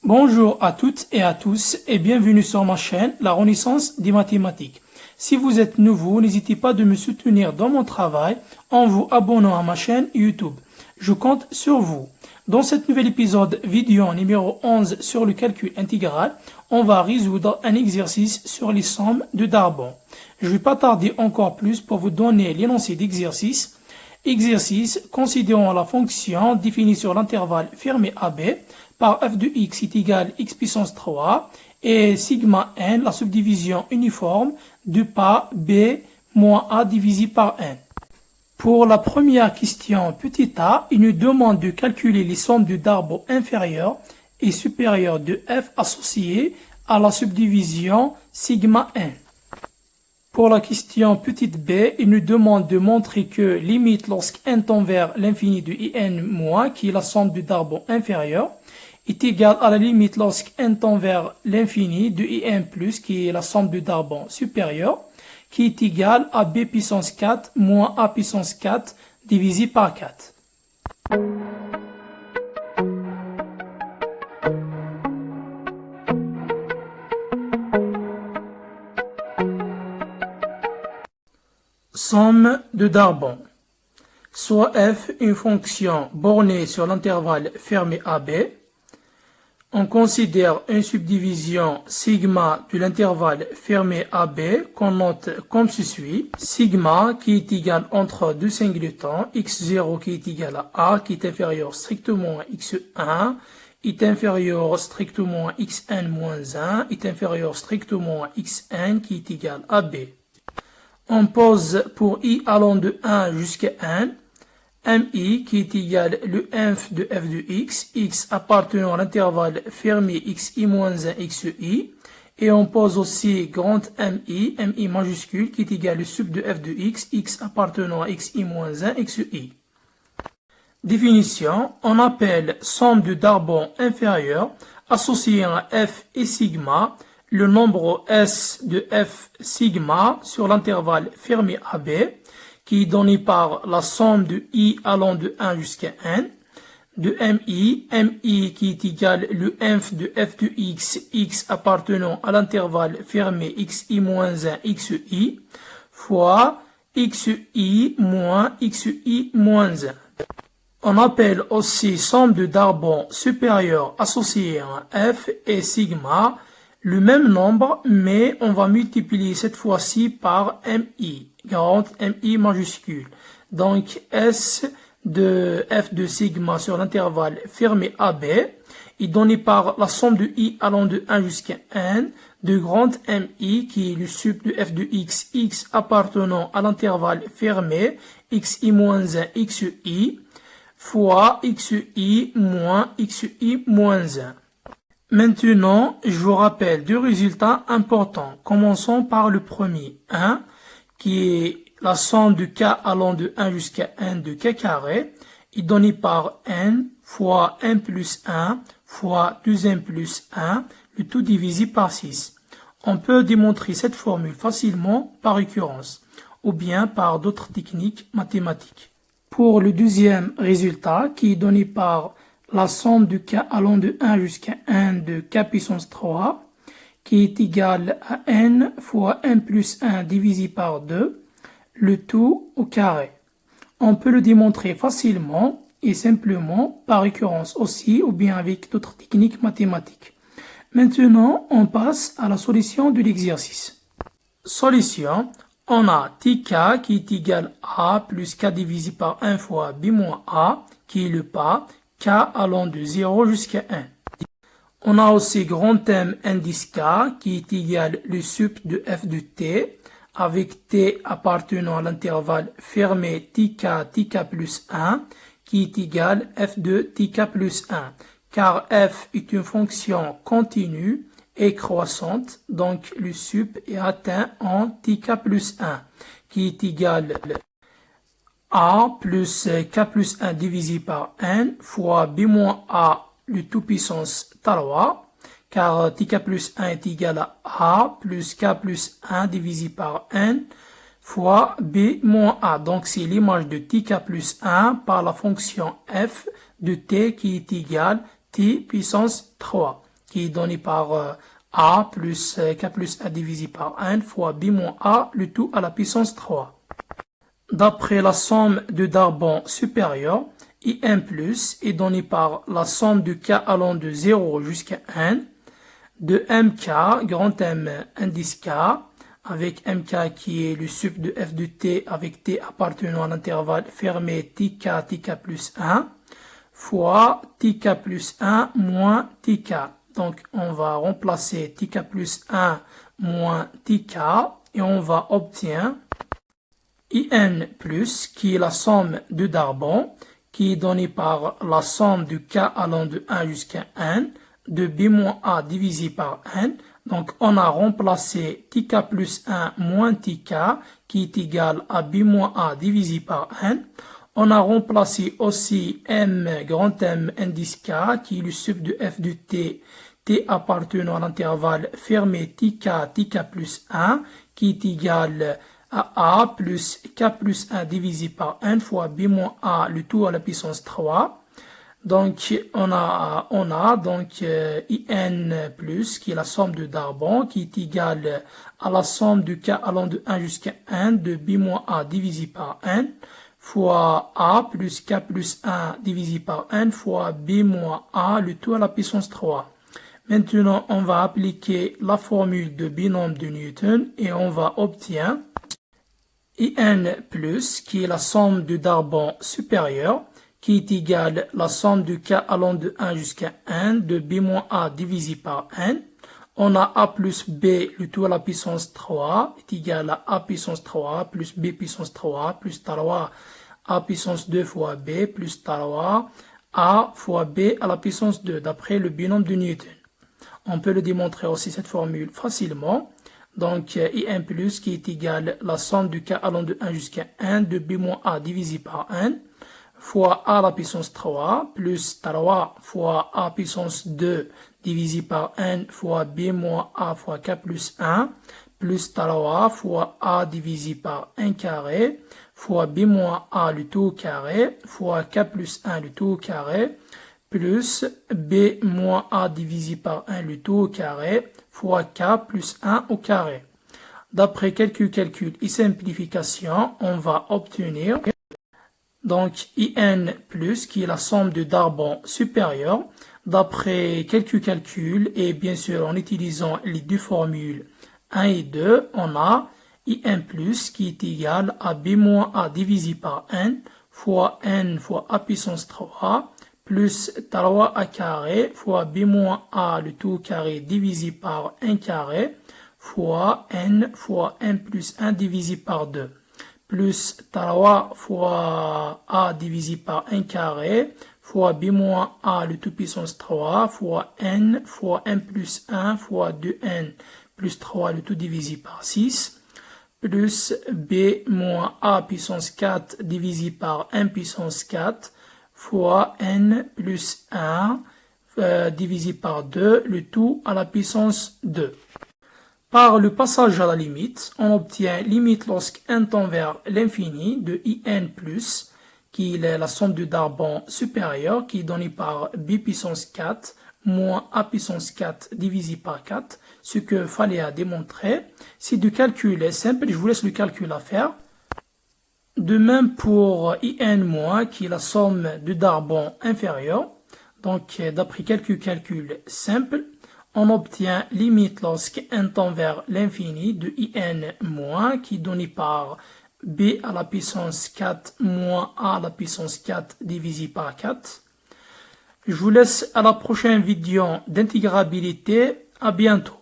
Bonjour à toutes et à tous et bienvenue sur ma chaîne La Renaissance des mathématiques. Si vous êtes nouveau, n'hésitez pas de me soutenir dans mon travail en vous abonnant à ma chaîne YouTube. Je compte sur vous. Dans cet nouvel épisode vidéo numéro 11 sur le calcul intégral, on va résoudre un exercice sur les sommes de Darboux. Je ne vais pas tarder encore plus pour vous donner l'énoncé d'exercice. Exercice, considérons la fonction définie sur l'intervalle fermé AB par f de x est égal à x puissance 3 et sigma n, la subdivision uniforme de pas b moins a divisé par n. Pour la première question petit a, il nous demande de calculer les sommes de Darboux inférieures et supérieures de f associées à la subdivision sigma n. Pour la question petite b, il nous demande de montrer que limite lorsque n tend vers l'infini de in-, qui est la somme de Darboux inférieure, est égale à la limite lorsque n tend vers l'infini de in+, qui est la somme de Darboux supérieure, qui est égale à b puissance 4 moins a puissance 4 divisé par 4. Somme de Darboux. Soit f une fonction bornée sur l'intervalle fermé AB. On considère une subdivision sigma de l'intervalle fermé AB qu'on note comme suit. Sigma qui est égal entre deux singletons, x0 qui est égal à a qui est inférieur strictement à x1, est inférieur strictement à xn moins 1, est inférieur strictement à xn qui est égal à b. On pose pour i allant de 1 jusqu'à n, mi qui est égal le inf de f de x appartenant à l'intervalle fermé xi-1 xi, et on pose aussi grand mi majuscule qui est égal le sub de f de x appartenant à xi-1 xi. Définition, on appelle somme de Darboux inférieure associée à f et sigma, le nombre s de f sigma sur l'intervalle fermé AB, qui est donné par la somme de i allant de 1 jusqu'à n, de mi qui est égal le inf de f de x appartenant à l'intervalle fermé xi-1 xi, fois xi moins xi-1. On appelle aussi somme de Darboux supérieure associée à f et sigma, le même nombre, mais on va multiplier cette fois-ci par mi, grand mi majuscule. Donc, S de f de sigma sur l'intervalle fermé AB est donné par la somme de i allant de 1 jusqu'à n, de grand mi qui est le sub de f de x appartenant à l'intervalle fermé xi-1 xi, fois xi moins xi-1. Maintenant, je vous rappelle deux résultats importants. Commençons par le premier, 1, qui est la somme de k allant de 1 jusqu'à n de k carré, est donné par n fois n plus 1 fois 2n plus 1, le tout divisé par 6. On peut démontrer cette formule facilement par récurrence, ou bien par d'autres techniques mathématiques. Pour le deuxième résultat, qui est donné par la somme de k allant de 1 jusqu'à n de k puissance 3, qui est égal à n fois n plus 1 divisé par 2, le tout au carré. On peut le démontrer facilement et simplement par récurrence aussi, ou bien avec d'autres techniques mathématiques. Maintenant, on passe à la solution de l'exercice. Solution, on a tk qui est égal à a plus k divisé par 1 fois b moins a, qui est le pas, k allant de 0 jusqu'à 1. On a aussi grand M indice k qui est égal le sub de f de t, avec t appartenant à l'intervalle fermé tk plus 1, qui est égal f de tk plus 1, car f est une fonction continue et croissante, donc le sub est atteint en tk plus 1, qui est égal a plus k plus 1 divisé par n fois b moins a le tout puissance 3, car tk plus 1 est égal à a plus k plus 1 divisé par n fois b moins a. Donc c'est l'image de tk plus 1 par la fonction f de t qui est égale t puissance 3. qui est donné par a plus k plus a divisé par n fois b moins a, le tout à la puissance 3. D'après la somme de Darboux supérieur, in plus est donné par la somme de k allant de 0 jusqu'à n, de mk, grand M indice k, avec mk qui est le sup de f de t avec t appartenant à l'intervalle fermé tk plus 1, fois tk plus 1 moins tk. Donc on va remplacer tk plus 1 moins tk et on va obtenir in plus qui est la somme de Darboux qui est donnée par la somme de k allant de 1 jusqu'à n de b moins a divisé par n. Donc on a remplacé tk plus 1 moins tk qui est égal à b moins a divisé par n. On a remplacé aussi m grand M indice k qui est le sup de f de t appartenant à l'intervalle fermé tk plus 1 qui est égal à a plus k plus 1 divisé par n fois b moins a, le tout à la puissance 3. Donc on a donc in plus qui est la somme de Darboux qui est égale à la somme de k allant de 1 jusqu'à n de b moins a divisé par n fois a plus k plus 1 divisé par n fois b moins a, le tout à la puissance 3. Maintenant, on va appliquer la formule de binôme de Newton et on va obtenir in plus, qui est la somme de Darboux supérieur, qui est égale à la somme de k allant de 1 jusqu'à n de b moins a divisé par n. On a a plus b, le tout à la puissance 3, est égal à a puissance 3 plus b puissance 3 plus 3 a puissance 2 fois b plus 3 a fois b à la puissance 2, d'après le binôme de Newton. On peut le démontrer aussi cette formule facilement. Donc, in plus qui est égal à la somme de k allant de 1 jusqu'à n de b moins a divisé par n fois a à la puissance 3 plus 3 fois a puissance 2 divisé par n fois b moins a fois k plus 1 plus 3 fois a divisé par 1 carré fois b moins a le tout au carré fois k plus 1 le tout au carré plus b moins a divisé par 1 le tout au carré fois k plus 1 au carré. D'après quelques calculs et simplifications, on va obtenir donc in plus qui est la somme de Darboux supérieur. D'après quelques calculs et bien sûr en utilisant les deux formules 1 et 2, on a in plus qui est égal à b moins a divisé par n fois a puissance 3 plus 3a carré fois b moins a le tout carré divisé par 1 carré fois n plus 1 divisé par 2 plus 3 fois a divisé par 1 carré fois b moins a le tout puissance 3 fois n plus 1 fois 2n plus 3 le tout divisé par 6 plus b moins a puissance 4 divisé par 1 puissance 4 fois n plus 1 divisé par 2, le tout à la puissance 2. Par le passage à la limite, on obtient limite lorsqu'n tend vers l'infini de in plus, qui est la somme de Darboux supérieur, qui est donnée par b puissance 4 moins a puissance 4 divisé par 4, ce que fallait à démontrer. Si le calcul est simple, je vous laisse le calcul à faire. De même pour in-, qui est la somme de Darboux inférieur. Donc, d'après quelques calculs simples, on obtient limite lorsque n tend vers l'infini de in-, qui est donné par b à la puissance 4 moins a à la puissance 4 divisé par 4. Je vous laisse à la prochaine vidéo d'intégrabilité. À bientôt.